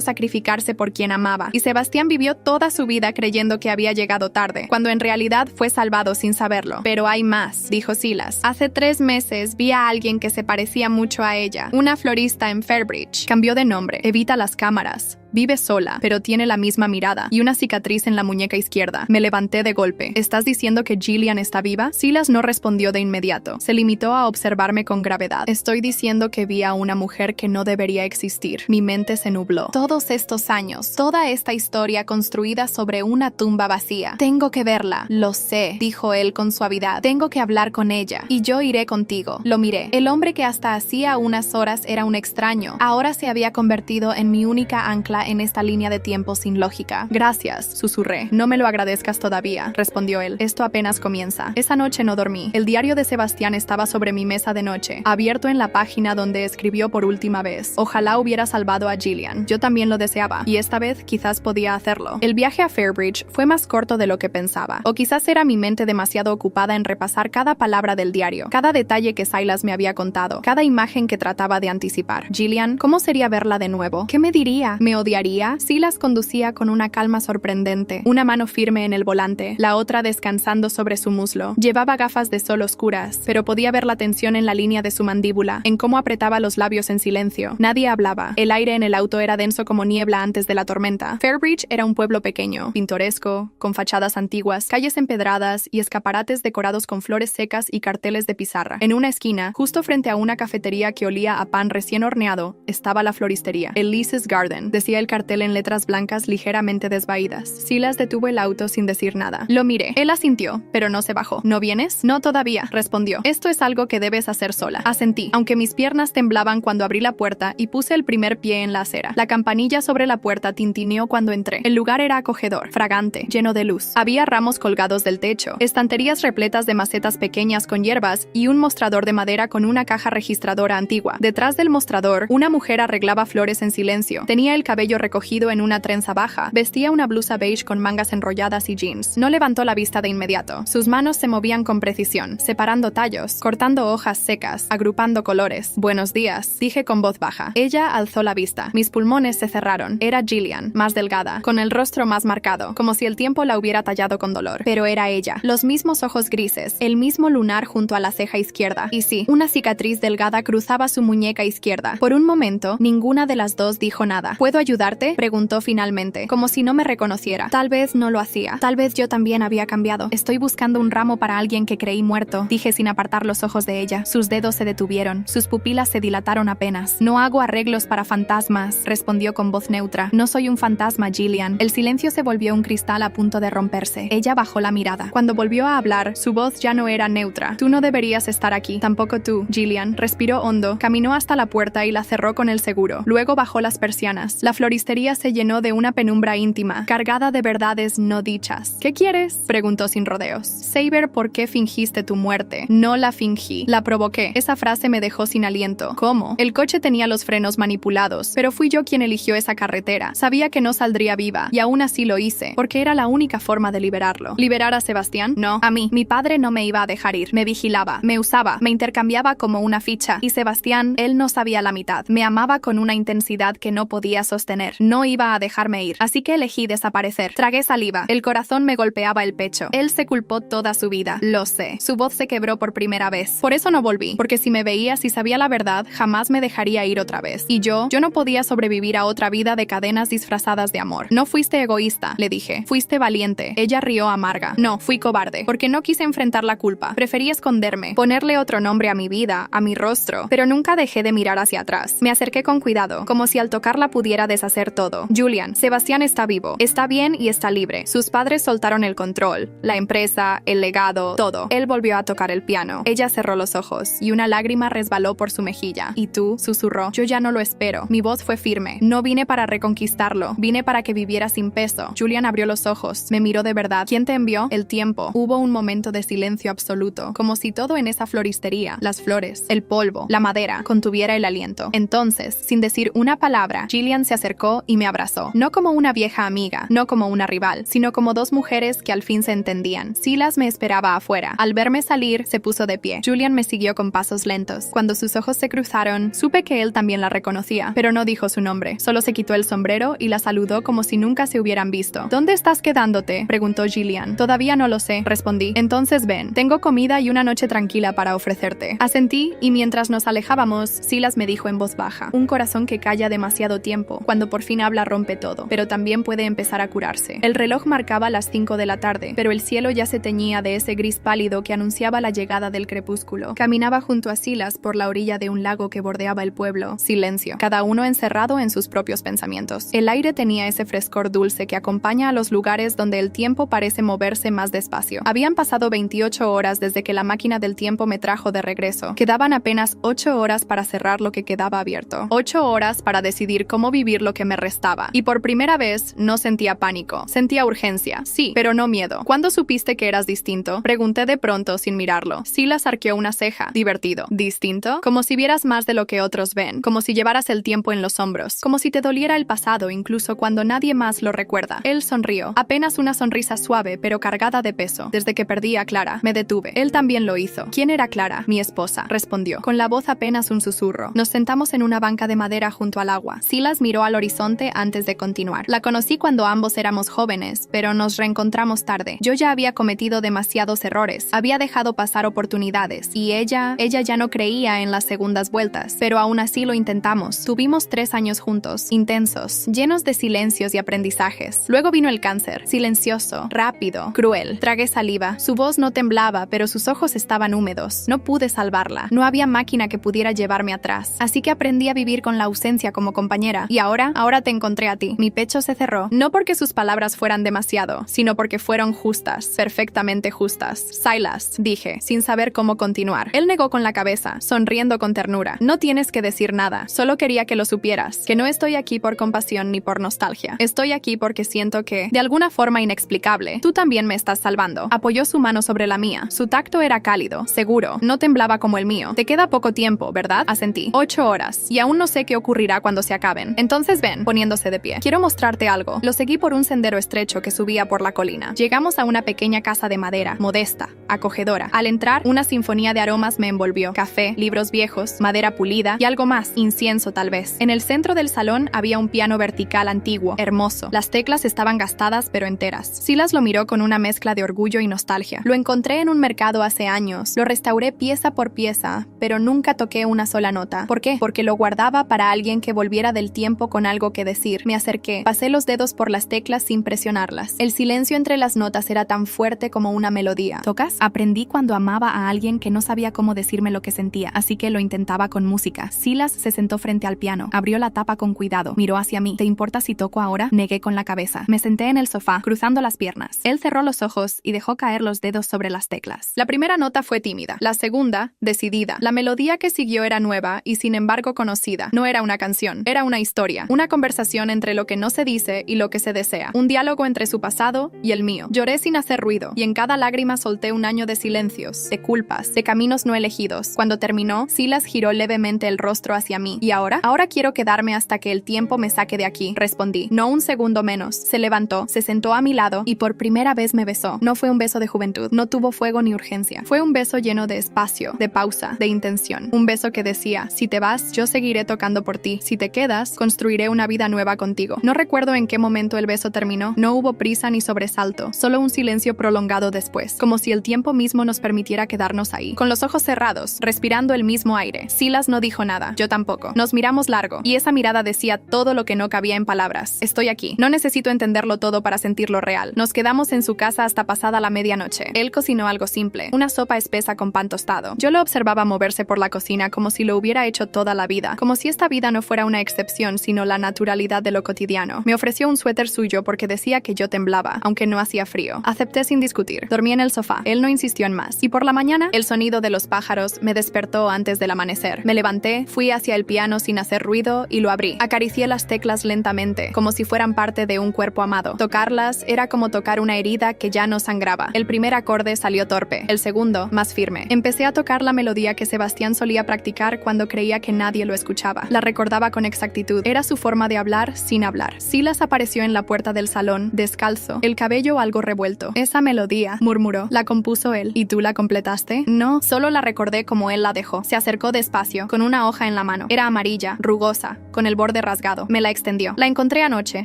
sacrificarse por quien amaba, y Sebastián vivió toda su vida creyendo que había llegado tarde, cuando en realidad fue salvado sin saberlo. Pero hay más, dijo Silas. Hace 3 meses vi a alguien que se parecía mucho a ella, una florista en Fairbridge. Cambió de nombre, evita las cámaras. Vive sola, pero tiene la misma mirada y una cicatriz en la muñeca izquierda. Me levanté de golpe. ¿Estás diciendo que Jillian está viva? Silas no respondió de inmediato. Se limitó a observarme con gravedad. Estoy diciendo que vi a una mujer que no debería existir. Mi mente se nubló. Todos estos años, toda esta historia construida sobre una tumba vacía. Tengo que verla. Lo sé, dijo él con suavidad. Tengo que hablar con ella. Y yo iré contigo. Lo miré. El hombre que hasta hacía unas horas era un extraño. Ahora se había convertido en mi única ancla en esta línea de tiempo sin lógica. Gracias, susurré. No me lo agradezcas todavía, respondió él. Esto apenas comienza. Esa noche no dormí. El diario de Sebastián estaba sobre mi mesa de noche, abierto en la página donde escribió por última vez. Ojalá hubiera salvado a Jillian. Yo también lo deseaba, y esta vez quizás podía hacerlo. El viaje a Fairbridge fue más corto de lo que pensaba, o quizás era mi mente demasiado ocupada en repasar cada palabra del diario, cada detalle que Silas me había contado, cada imagen que trataba de anticipar. Jillian, ¿cómo sería verla de nuevo? ¿Qué me diría? ¿Me odiaría? Silas conducía con una calma sorprendente, una mano firme en el volante, la otra descansando sobre su muslo. Llevaba gafas de sol oscuras, pero podía ver la tensión en la línea de su mandíbula, en cómo apretaba los labios en silencio. Nadie hablaba. El aire en el auto era denso como niebla antes de la tormenta. Fairbridge era un pueblo pequeño, pintoresco, con fachadas antiguas, calles empedradas y escaparates decorados con flores secas y carteles de pizarra. En una esquina, justo frente a una cafetería que olía a pan recién horneado, estaba la floristería. Elise's Garden, decía el cartel en letras blancas ligeramente desvaídas. Silas detuvo el auto sin decir nada. Lo miré. Él asintió, pero no se bajó. ¿No vienes? No todavía, respondió. Esto es algo que debes hacer sola. Asentí, aunque mis piernas temblaban cuando abrí la puerta y puse el primer pie en la acera. La campanilla sobre la puerta tintineó cuando entré. El lugar era acogedor, fragante, lleno de luz. Había ramos colgados del techo, estanterías repletas de macetas pequeñas con hierbas y un mostrador de madera con una caja registradora antigua. Detrás del mostrador, una mujer arreglaba flores en silencio. Tenía el cabello recogido en una trenza baja, vestía una blusa beige con mangas enrolladas y jeans. No levantó la vista de inmediato. Sus manos se movían con precisión, separando tallos, cortando hojas secas, agrupando colores. Buenos días, dije con voz baja. Ella alzó la vista. Mis pulmones se cerraron. Era Jillian, más delgada, con el rostro más marcado, como si el tiempo la hubiera tallado con dolor. Pero era ella. Los mismos ojos grises, el mismo lunar junto a la ceja izquierda. Y sí, una cicatriz delgada cruzaba su muñeca izquierda. Por un momento, ninguna de las dos dijo nada. ¿Puedo ayudarte? Preguntó finalmente, como si no me reconociera. Tal vez no lo hacía. Tal vez yo también había cambiado. Estoy buscando un ramo para alguien que creí muerto, dije sin apartar los ojos de ella. Sus dedos se detuvieron. Sus pupilas se dilataron apenas. No hago arreglos para fantasmas, respondió con voz neutra. No soy un fantasma, Jillian. El silencio se volvió un cristal a punto de romperse. Ella bajó la mirada. Cuando volvió a hablar, su voz ya no era neutra. Tú no deberías estar aquí. Tampoco tú. Jillian respiró hondo, caminó hasta la puerta y la cerró con el seguro. Luego bajó las persianas. La floristería se llenó de una penumbra íntima, cargada de verdades no dichas. ¿Qué quieres?, preguntó sin rodeos. Saber, ¿por qué fingiste tu muerte? No la fingí. La provoqué. Esa frase me dejó sin aliento. ¿Cómo? El coche tenía los frenos manipulados, pero fui yo quien eligió esa carretera. Sabía que no saldría viva, y aún así lo hice, porque era la única forma de liberarlo. ¿Liberar a Sebastián? No, a mí. Mi padre no me iba a dejar ir. Me vigilaba, me usaba, me intercambiaba como una ficha. Y Sebastián, él no sabía la mitad. Me amaba con una intensidad que no podía sostener. No iba a dejarme ir, así que elegí desaparecer. Tragué saliva. El corazón me golpeaba el pecho. Él se culpó toda su vida. Lo sé. Su voz se quebró por primera vez. Por eso no volví, porque si me veías y sabía la verdad, jamás me dejaría ir otra vez. Y yo no podía sobrevivir a otra vida de cadenas disfrazadas de amor. No fuiste egoísta, le dije. Fuiste valiente. Ella rió amarga. No, fui cobarde, porque no quise enfrentar la culpa. Preferí esconderme, ponerle otro nombre a mi vida, a mi rostro, pero nunca dejé de mirar hacia atrás. Me acerqué con cuidado, como si al tocarla pudiera deshacer todo. Julian, Sebastián está vivo, está bien y está libre. Sus padres soltaron el control, la empresa, el legado, todo. Él volvió a tocar el piano. Ella cerró los ojos y una lágrima resbaló por su mejilla. ¿Y tú?, susurró. Yo ya no lo espero. Mi voz fue firme. No vine para reconquistarlo, vine para que viviera sin peso. Julian abrió los ojos, me miró de verdad. ¿Quién te envió? El tiempo. Hubo un momento de silencio absoluto, como si todo en esa floristería, las flores, el polvo, la madera, contuviera el aliento. Entonces, sin decir una palabra, Jillian se acercó acercó y me abrazó. No como una vieja amiga, no como una rival, sino como dos mujeres que al fin se entendían. Silas me esperaba afuera. Al verme salir, se puso de pie. Julian me siguió con pasos lentos. Cuando sus ojos se cruzaron, supe que él también la reconocía, pero no dijo su nombre. Solo se quitó el sombrero y la saludó como si nunca se hubieran visto. ¿Dónde estás quedándote?, preguntó Gillian. Todavía no lo sé, respondí. Entonces ven, tengo comida y una noche tranquila para ofrecerte. Asentí y mientras nos alejábamos, Silas me dijo en voz baja: un corazón que calla demasiado tiempo, cuando por fin habla rompe todo, pero también puede empezar a curarse. El reloj marcaba las 5 de la tarde, pero el cielo ya se teñía de ese gris pálido que anunciaba la llegada del crepúsculo. Caminaba junto a Silas por la orilla de un lago que bordeaba el pueblo. Silencio, cada uno encerrado en sus propios pensamientos. El aire tenía ese frescor dulce que acompaña a los lugares donde el tiempo parece moverse más despacio. Habían pasado 28 horas desde que la máquina del tiempo me trajo de regreso. Quedaban apenas 8 horas para cerrar lo que quedaba abierto. 8 horas para decidir cómo vivir lo que me restaba. Y por primera vez no sentía pánico. Sentía urgencia, sí, pero no miedo. ¿Cuándo supiste que eras distinto?, pregunté de pronto sin mirarlo. Silas arqueó una ceja. Divertido. ¿Distinto? Como si vieras más de lo que otros ven. Como si llevaras el tiempo en los hombros. Como si te doliera el pasado incluso cuando nadie más lo recuerda. Él sonrió. Apenas una sonrisa suave pero cargada de peso. Desde que perdí a Clara, me detuve. Él también lo hizo. ¿Quién era Clara? Mi esposa, respondió, con la voz apenas un susurro. Nos sentamos en una banca de madera junto al agua. Silas miró al horizonte antes de continuar. La conocí cuando ambos éramos jóvenes, pero nos reencontramos tarde. Yo ya había cometido demasiados errores. Había dejado pasar oportunidades. Y ella ya no creía en las segundas vueltas. Pero aún así lo intentamos. Tuvimos 3 años juntos, intensos, llenos de silencios y aprendizajes. Luego vino el cáncer, silencioso, rápido, cruel. Tragué saliva. Su voz no temblaba, pero sus ojos estaban húmedos. No pude salvarla. No había máquina que pudiera llevarme atrás. Así que aprendí a vivir con la ausencia como compañera. Y ahora te encontré a ti. Mi pecho se cerró. No porque sus palabras fueran demasiado, sino porque fueron justas, perfectamente justas. Silas, dije, sin saber cómo continuar. Él negó con la cabeza, sonriendo con ternura. No tienes que decir nada. Solo quería que lo supieras. Que no estoy aquí por compasión ni por nostalgia. Estoy aquí porque siento que, de alguna forma inexplicable, tú también me estás salvando. Apoyó su mano sobre la mía. Su tacto era cálido, seguro. No temblaba como el mío. Te queda poco tiempo, ¿verdad? Asentí. 8 horas. Y aún no sé qué ocurrirá cuando se acaben. Entonces ven, poniéndose de pie. Quiero mostrarte algo. Lo seguí por un sendero estrecho que subía por la colina. Llegamos a una pequeña casa de madera, modesta, acogedora. Al entrar, una sinfonía de aromas me envolvió. Café, libros viejos, madera pulida y algo más, incienso tal vez. En el centro del salón había un piano vertical antiguo, hermoso. Las teclas estaban gastadas pero enteras. Silas lo miró con una mezcla de orgullo y nostalgia. Lo encontré en un mercado hace años. Lo restauré pieza por pieza, pero nunca toqué una sola nota. ¿Por qué? Porque lo guardaba para alguien que volviera del tiempo con algo que decir. Me acerqué, pasé los dedos por las teclas sin presionarlas. El silencio entre las notas era tan fuerte como una melodía. ¿Tocas? Aprendí cuando amaba a alguien que no sabía cómo decirme lo que sentía, así que lo intentaba con música. Silas se sentó frente al piano, abrió la tapa con cuidado, miró hacia mí. ¿Te importa si toco ahora? Negué con la cabeza. Me senté en el sofá, cruzando las piernas. Él cerró los ojos y dejó caer los dedos sobre las teclas. La primera nota fue tímida, la segunda, decidida. La melodía que siguió era nueva y sin embargo conocida. No era una canción, era una historia, una conversación entre lo que no se dice y lo que se desea, un diálogo entre su pasado y el mío. Lloré sin hacer ruido y en cada lágrima solté un año de silencios, de culpas, de caminos no elegidos. Cuando terminó, Silas giró levemente el rostro hacia mí. ¿Y ahora? Ahora quiero quedarme hasta que el tiempo me saque de aquí, respondí. No un segundo menos. Se levantó, se sentó a mi lado y por primera vez me besó. No fue un beso de juventud, no tuvo fuego ni urgencia. Fue un beso lleno de espacio, de pausa, de intención. Un beso que decía, si te vas, yo seguiré tocando por ti. Si te quedas, construiré una vida nueva contigo. No recuerdo en qué momento el beso terminó. No hubo prisa ni sobresalto, solo un silencio prolongado después, como si el tiempo mismo nos permitiera quedarnos ahí, con los ojos cerrados, respirando el mismo aire. Silas no dijo nada, yo tampoco. Nos miramos largo, y esa mirada decía todo lo que no cabía en palabras. Estoy aquí. No necesito entenderlo todo para sentirlo real. Nos quedamos en su casa hasta pasada la medianoche. Él cocinó algo simple, una sopa espesa con pan tostado. Yo lo observaba moverse por la cocina como si lo hubiera hecho toda la vida, como si esta vida no fuera una excepción, sino la naturalidad de lo cotidiano. Me ofreció un suéter suyo porque decía que yo temblaba, aunque no hacía frío. Acepté sin discutir. Dormí en el sofá. Él no insistió en más. Y por la mañana, el sonido de los pájaros me despertó antes del amanecer. Me levanté, fui hacia el piano sin hacer ruido y lo abrí. Acaricié las teclas lentamente, como si fueran parte de un cuerpo amado. Tocarlas era como tocar una herida que ya no sangraba. El primer acorde salió torpe, el segundo, más firme. Empecé a tocar la melodía que Sebastián solía practicar cuando creía que nadie lo escuchaba. La recordaba con exactitud. Era su forma de hablar sin hablar. Silas apareció en la puerta del salón, descalzo, el cabello algo revuelto. Esa melodía, murmuró, la compuso él. ¿Y tú la completaste? No, solo la recordé como él la dejó. Se acercó despacio, con una hoja en la mano. Era amarilla, rugosa, con el borde rasgado. Me la extendió. La encontré anoche.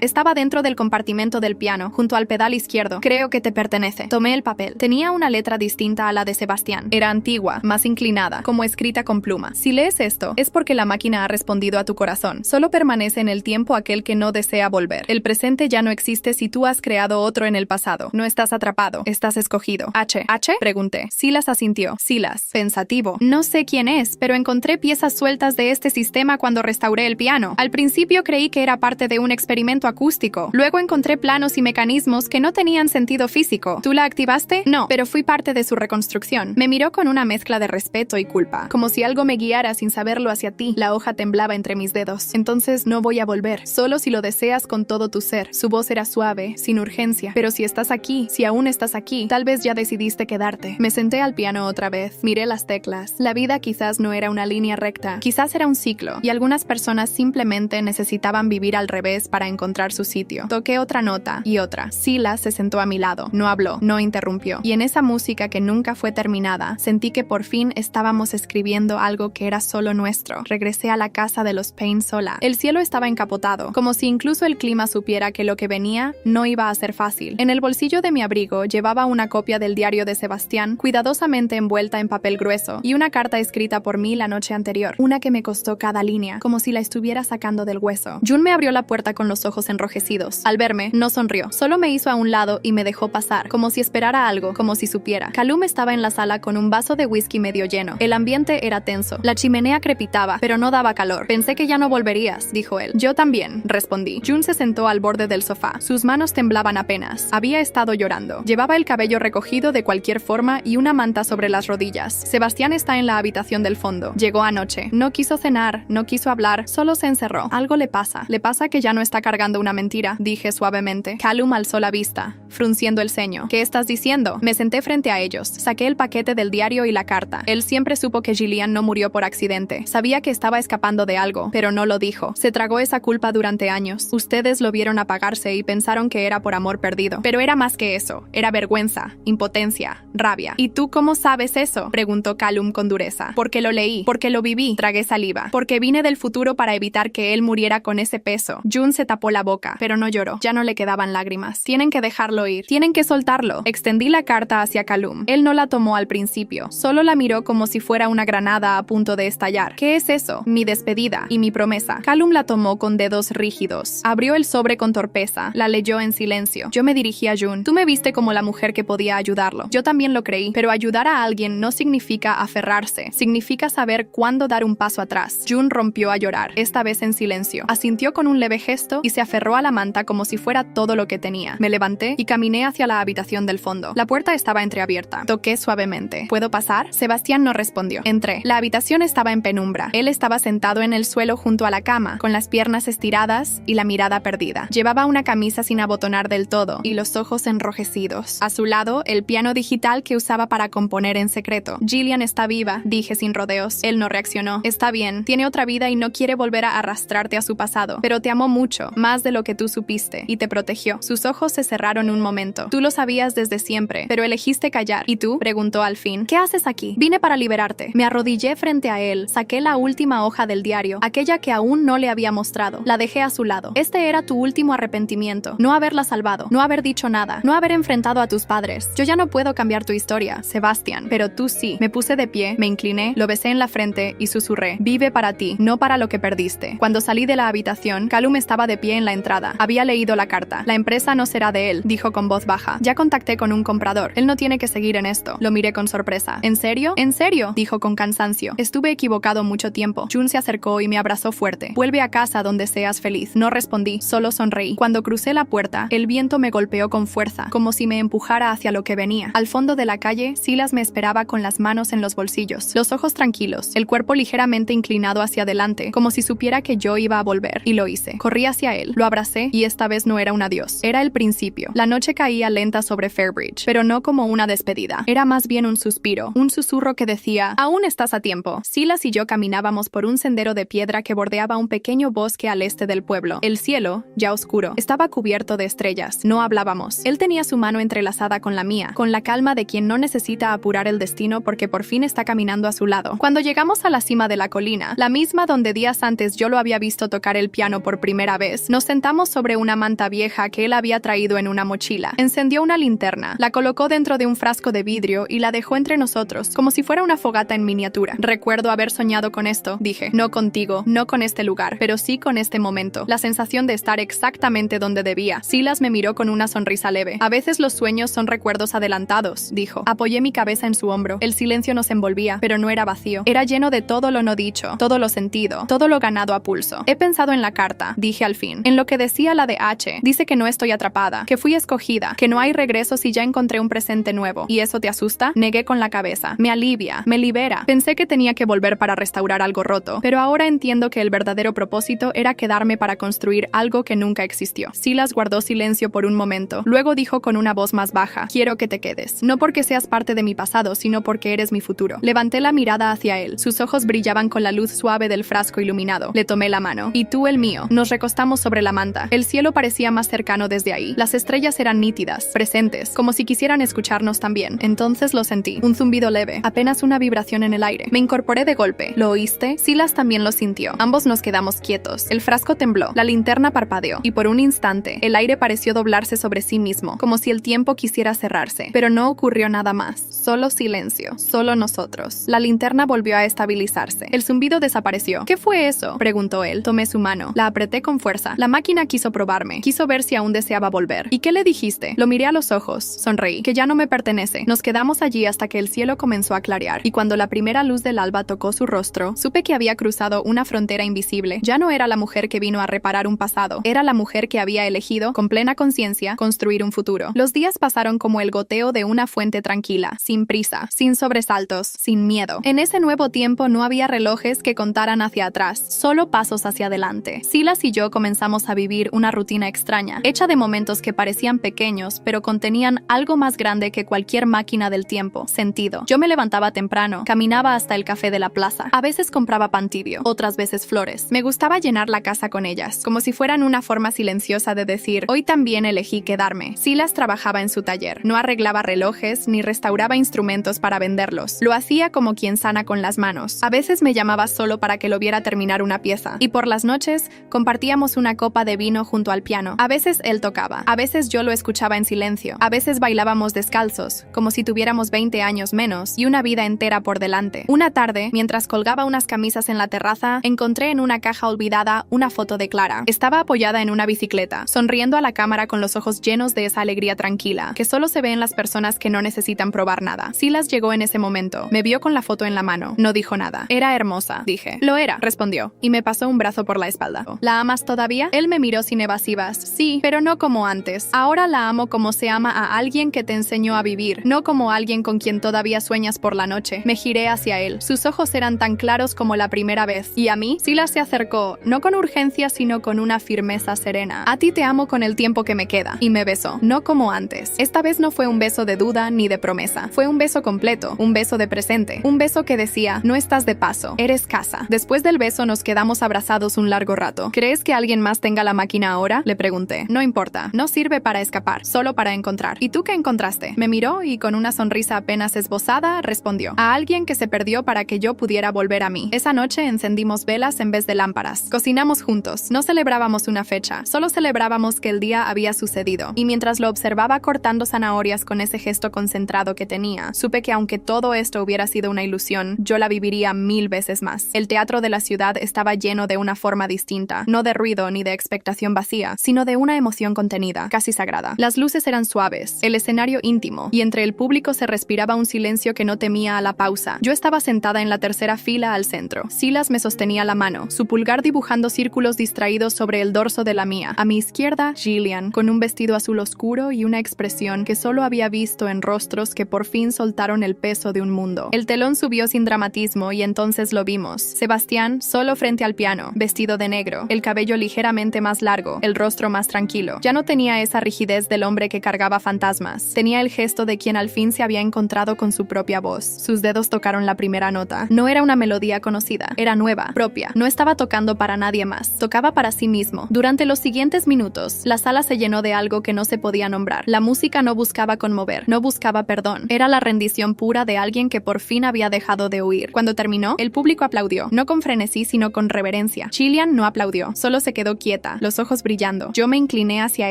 Estaba dentro del compartimento del piano, junto al pedal izquierdo. Creo que te pertenece. Tomé el papel. Tenía una letra distinta a la de Sebastián. Era antigua, más inclinada, como escrita con pluma. Si lees esto, es porque la máquina ha respondido a tu corazón. Solo permanece en el tiempo aquel que no desea volver. El presente ya no existe si tú has creado otro en el pasado. No estás atrapado, estás escogido. ¿H? Pregunté. Silas asintió. Silas, pensativo. No sé quién es, pero encontré piezas sueltas de este sistema cuando restauré el piano. Al principio creí que era parte de un experimento acústico. Luego encontré planos y mecanismos que no tenían sentido físico. ¿Tú la activaste? No, pero fui parte de su reconstrucción. Me miró con una mezcla de respeto y culpa, como si algo me guiara sin saberlo hacia ti. La hoja temblaba entre mis dedos. Entonces no voy a volver, solo si lo deseas con todo tu ser. Su voz era suave, sin urgencia. Pero si estás aquí, si aún estás aquí, tal vez ya decidiste quedarte. Me senté al piano otra vez, miré las teclas. La vida quizás no era una línea recta, quizás era un ciclo, y algunas personas simplemente necesitaban vivir al revés para encontrar su sitio. Toqué otra nota y otra. Silas se sentó a mi lado, no habló, no interrumpió. Y en esa música que nunca fue terminada, sentí que por fin estábamos escribiendo algo que era solo nuestro. Regresé a la casa de los Payne sola. El cielo estaba encapotado, como si incluso el clima supiera que lo que venía no iba a ser fácil. En el bolsillo de mi abrigo llevaba una copia del diario de Sebastián, cuidadosamente envuelta en papel grueso, y una carta escrita por mí la noche anterior, una que me costó cada línea, como si la estuviera sacando del hueso. June me abrió la puerta con los ojos enrojecidos. Al verme, no sonrió, solo me hizo a un lado y me dejó pasar, como si esperara algo, como si supiera. Callum estaba en la sala con un vaso de whisky medio lleno. El ambiente era tenso. La chimenea crepitaba, pero no daba calor. Pensé que ya no volverías, dijo él. Yo también, respondí. June se sentó al borde del sofá. Sus manos temblaban apenas. Había estado llorando. Llevaba el cabello recogido de cualquier forma y una manta sobre las rodillas. Sebastián está en la habitación del fondo. Llegó anoche. No quiso cenar, no quiso hablar, solo se encerró. Algo le pasa. Le pasa que ya no está cargando una mentira, dije suavemente. Callum alzó la vista, frunciendo el ceño. ¿Qué estás diciendo? Me senté frente a ellos. Saqué el paquete del diario y la carta. Él siempre supo que Gillian no murió por accidente. Sabía que estaba escapando de algo, pero no lo dijo. Se tragó esa culpa durante años. Ustedes lo vieron apagarse y pensaron que era por amor perdido. Pero era más que eso. Era vergüenza, impotencia, rabia. ¿Y tú cómo sabes eso? Preguntó Callum con dureza. Porque lo leí, porque lo viví. Tragué saliva. Porque vine del futuro para evitar que él muriera con ese peso. June se tapó la boca, pero no lloró. Ya no le quedaban lágrimas. Tienen que dejarlo ir. Tienen que soltarlo. Extendí la carta hacia Callum. Él no la tomó al principio. Solo la miró como si fuera una granada a punto de estallar. ¿Qué es eso? Mi despedida y mi promesa. Callum la tomó con dedos rígidos. Abrió el sobre con torpeza. La leyó en silencio. Yo me dirigí a June. Tú me viste como la mujer que podía ayudarlo. Yo también lo creí. Pero ayudar a alguien no significa aferrarse. Significa saber cuándo dar un paso atrás. June rompió a llorar, esta vez en silencio. Asintió con un leve gesto y se aferró a la manta como si fuera todo lo que tenía. Me levanté y caminé hacia la habitación del fondo. La puerta estaba entreabierta. Toqué suavemente. ¿Puedo pasar? Sebastián no respondió. Entré. La habitación estaba en penumbra. Él estaba sentado en el suelo junto a la cama, con las piernas estiradas y la mirada perdida. Llevaba una camisa sin abotonar del todo y los ojos enrojecidos. A su lado, el piano digital que usaba para componer en secreto. Gillian está viva, dije sin rodeos. Él no reaccionó. Está bien, tiene otra vida y no quiere volver a arrastrarte a su pasado, pero te amó mucho, más de lo que tú supiste, y te protegió. Sus ojos se cerraron un momento. Tú lo sabías desde siempre, pero elegiste callar. ¿Y tú? Preguntó al fin. ¿Qué haces aquí? Vine para liberarte. Me arrodillé frente a él, saqué la última hoja del diario, aquella que aún no le había mostrado. La dejé a su lado. Este era tu último arrepentimiento. No haberla salvado, no haber dicho nada, no haber enfrentado a tus padres. Yo ya no puedo cambiar tu historia, Sebastián, pero tú sí. Me puse de pie, me incliné, lo besé en la frente y susurré. Vive para ti, no para lo que perdiste. Cuando salí de la habitación, Callum estaba de pie en la entrada. Había leído la carta. La empresa no será de él, dijo con voz baja. Ya contacté con un comprador. Él no tiene que seguir en esto. Lo miré con sorpresa. ¿En serio? ¿En serio? Dijo con cansancio. Estuve equivocado mucho tiempo. June se acercó y me abrazó fuerte. Vuelve a casa donde seas feliz. No respondí, solo sonreí. Cuando crucé la puerta, el viento me golpeó con fuerza, como si me empujara hacia lo que venía. Al fondo de la calle, Silas me esperaba con las manos en los bolsillos, los ojos tranquilos, el cuerpo ligeramente inclinado hacia adelante, como si supiera que yo iba a volver, y lo hice. Corrí hacia él, lo abracé y esta vez no era un adiós, era el principio. La noche caía lenta sobre Fairbridge, pero no como una despedida. Era más bien un suspiro, un susurro que decía, aún estás a tiempo. Silas y yo caminábamos por un sendero de piedra que bordeaba un pequeño bosque bosque al este del pueblo. El cielo, ya oscuro, estaba cubierto de estrellas. No hablábamos. Él tenía su mano entrelazada con la mía, con la calma de quien no necesita apurar el destino porque por fin está caminando a su lado. Cuando llegamos a la cima de la colina, la misma donde días antes yo lo había visto tocar el piano por primera vez, nos sentamos sobre una manta vieja que él había traído en una mochila. Encendió una linterna, la colocó dentro de un frasco de vidrio y la dejó entre nosotros, como si fuera una fogata en miniatura. Recuerdo haber soñado con esto, dije. No contigo, no con este lugar, pero sí con este momento. La sensación de estar exactamente donde debía. Silas me miró con una sonrisa leve. A veces los sueños son recuerdos adelantados, dijo. Apoyé mi cabeza en su hombro. El silencio nos envolvía, pero no era vacío. Era lleno de todo lo no dicho, todo lo sentido, todo lo ganado a pulso. He pensado en la carta, dije al fin. En lo que decía la de H. Dice que no estoy atrapada, que fui escogida, que no hay regreso si ya encontré un presente nuevo. ¿Y eso te asusta? Negué con la cabeza. Me alivia, me libera. Pensé que tenía que volver para restaurar algo roto, pero ahora entiendo que el verdadero propósito era quedarme para construir algo que nunca existió. Silas guardó silencio por un momento. Luego dijo con una voz más baja: quiero que te quedes. No porque seas parte de mi pasado, sino porque eres mi futuro. Levanté la mirada hacia él. Sus ojos brillaban con la luz suave del frasco iluminado. Le tomé la mano. Y tú el mío. Nos recostamos sobre la manta. El cielo parecía más cercano desde ahí. Las estrellas eran nítidas, presentes, como si quisieran escucharnos también. Entonces lo sentí. Un zumbido leve, apenas una vibración en el aire. Me incorporé de golpe. ¿Lo oíste? Silas también lo sintió. Ambos nos quedamos quietos. El frasco tembló. La linterna parpadeó. Y por un instante, el aire pareció doblarse sobre sí mismo, como si el tiempo quisiera cerrarse. Pero no ocurrió nada más. Solo silencio. Solo nosotros. La linterna volvió a estabilizarse. El zumbido desapareció. ¿Qué fue eso?, preguntó él. Tomé su mano. La apreté con fuerza. La máquina quiso probarme. Quiso ver si aún deseaba volver. ¿Y qué le dijiste? Lo miré a los ojos. Sonreí. Que ya no me pertenece. Nos quedamos allí hasta que el cielo comenzó a clarear. Y cuando la primera luz del alba tocó su rostro, supe que había cruzado una frontera invisible. Ya no era la mujer que vino a reparar un pasado. Era la mujer que había elegido, con plena conciencia, construir un futuro. Los días pasaron como el goteo de una fuente tranquila, sin prisa, sin sobresaltos, sin miedo. En ese nuevo tiempo no había relojes que contaran hacia atrás, solo pasos hacia adelante. Silas y yo comenzamos a vivir una rutina extraña, hecha de momentos que parecían pequeños, pero contenían algo más grande que cualquier máquina del tiempo: sentido. Yo me levantaba temprano, caminaba hasta el café de la plaza. A veces compraba pan tibio, otras veces flores. Me gustaba llenar la casa con ellas, como si fueran una forma silenciosa de decir: hoy también elegí quedarme. Silas trabajaba en su taller. No arreglaba relojes ni restauraba instrumentos para venderlos. Lo hacía como quien sana con las manos. A veces me llamaba solo para que lo viera terminar una pieza. Y por las noches compartíamos una copa de vino junto al piano. A veces él tocaba. A veces yo lo escuchaba en silencio. A veces bailábamos descalzos, como si tuviéramos 20 años menos y una vida entera por delante. Una tarde, mientras colgaba unas camisas en la terraza, encontré en una caja olvidada una foto de Clara. Estaba apoyada en una bicicleta, sonriendo a la cámara con los ojos llenos de esa alegría tranquila, que solo se ve en las personas que no necesitan probar nada. Silas llegó en ese momento. Me vio con la foto en la mano. No dijo nada. Era hermosa, dije. Lo era, respondió, y me pasó un brazo por la espalda. ¿La amas todavía? Él me miró sin evasivas. Sí, pero no como antes. Ahora la amo como se ama a alguien que te enseñó a vivir, no como alguien con quien todavía sueñas por la noche. Me giré hacia él. Sus ojos eran tan claros como la primera vez. ¿Y a mí? Silas se acercó, no con urgencia, sino con una firmeza serena. A ti te amo con el tiempo que me queda. Y me besó. No como antes. Esta vez no fue un beso de duda ni de promesa. Fue un beso completo, un beso de presente. Un beso que decía: no estás de paso, eres casa. Después del beso nos quedamos abrazados un largo rato. ¿Crees que alguien más tenga la máquina ahora?, le pregunté. No importa. No sirve para escapar, solo para encontrar. ¿Y tú qué encontraste? Me miró y con una sonrisa apenas esbozada respondió: a alguien que se perdió para que yo pudiera volver a mí. Esa noche encendimos velas en vez de lámparas. Cocinamos juntos. No celebrábamos una fecha, solo celebrábamos que el día había sucedido. Y mientras lo observaba cortando zanahorias con ese gesto concentrado que tenía, supe que aunque todo esto hubiera sido una ilusión, yo la viviría 1000 veces más. El teatro de la ciudad estaba lleno de una forma distinta, no de ruido ni de expectación vacía, sino de una emoción contenida, casi sagrada. Las luces eran suaves, el escenario íntimo, y entre el público se respiraba un silencio que no temía a la pausa. Yo estaba sentada en la tercera fila al centro. Silas me sostenía la mano, su pulgar dibujando círculos distraídos sobre el dorso de la mía. A mi izquierda, Gillian, con un vestido azul oscuro y una expresión que solo había visto en rostros que por fin soltaron el peso de un mundo. El telón subió sin dramatismo y entonces lo vimos. Sebastián, solo frente al piano, vestido de negro, el cabello ligeramente más largo, el rostro más tranquilo. Ya no tenía esa rigidez del hombre que cargaba fantasmas. Tenía el gesto de quien al fin se había encontrado con su propia voz. Sus dedos tocaron la primera nota. No era una melodía conocida, era nueva, propia. No estaba tocando para para nadie más. Tocaba para sí mismo. Durante los siguientes minutos, la sala se llenó de algo que no se podía nombrar. La música no buscaba conmover, no buscaba perdón. Era la rendición pura de alguien que por fin había dejado de huir. Cuando terminó, el público aplaudió, no con frenesí, sino con reverencia. Chilean no aplaudió, solo se quedó quieta, los ojos brillando. Yo me incliné hacia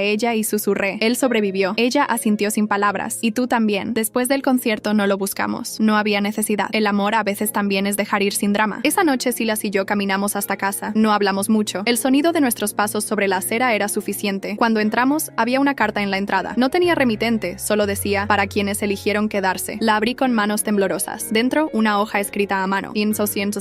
ella y susurré. Él sobrevivió. Ella asintió sin palabras. Y tú también. Después del concierto no lo buscamos. No había necesidad. El amor a veces también es dejar ir sin drama. Esa noche Silas y yo caminamos hasta casa. No hablamos mucho. El sonido de nuestros pasos sobre la acera era suficiente. Cuando entramos, había una carta en la entrada. No tenía remitente, solo decía, para quienes eligieron quedarse. La abrí con manos temblorosas. Dentro, una hoja escrita a mano.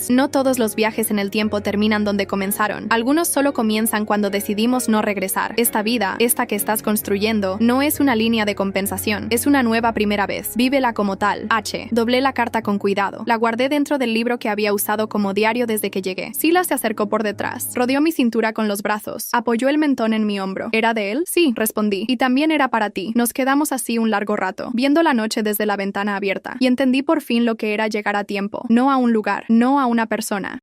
No todos los viajes en el tiempo terminan donde comenzaron. Algunos solo comienzan cuando decidimos no regresar. Esta vida, esta que estás construyendo, no es una línea de compensación. Es una nueva primera vez. Vívela como tal. H. Doblé la carta con cuidado. La guardé dentro del libro que había usado como diario desde que llegué. Silas se acercó por detrás. Rodeó mi cintura con los brazos. Apoyó el mentón en mi hombro. ¿Era de él? Sí, respondí. Y también era para ti. Nos quedamos así un largo rato, viendo la noche desde la ventana abierta. Y entendí por fin lo que era llegar a tiempo. No a un lugar, no a una persona.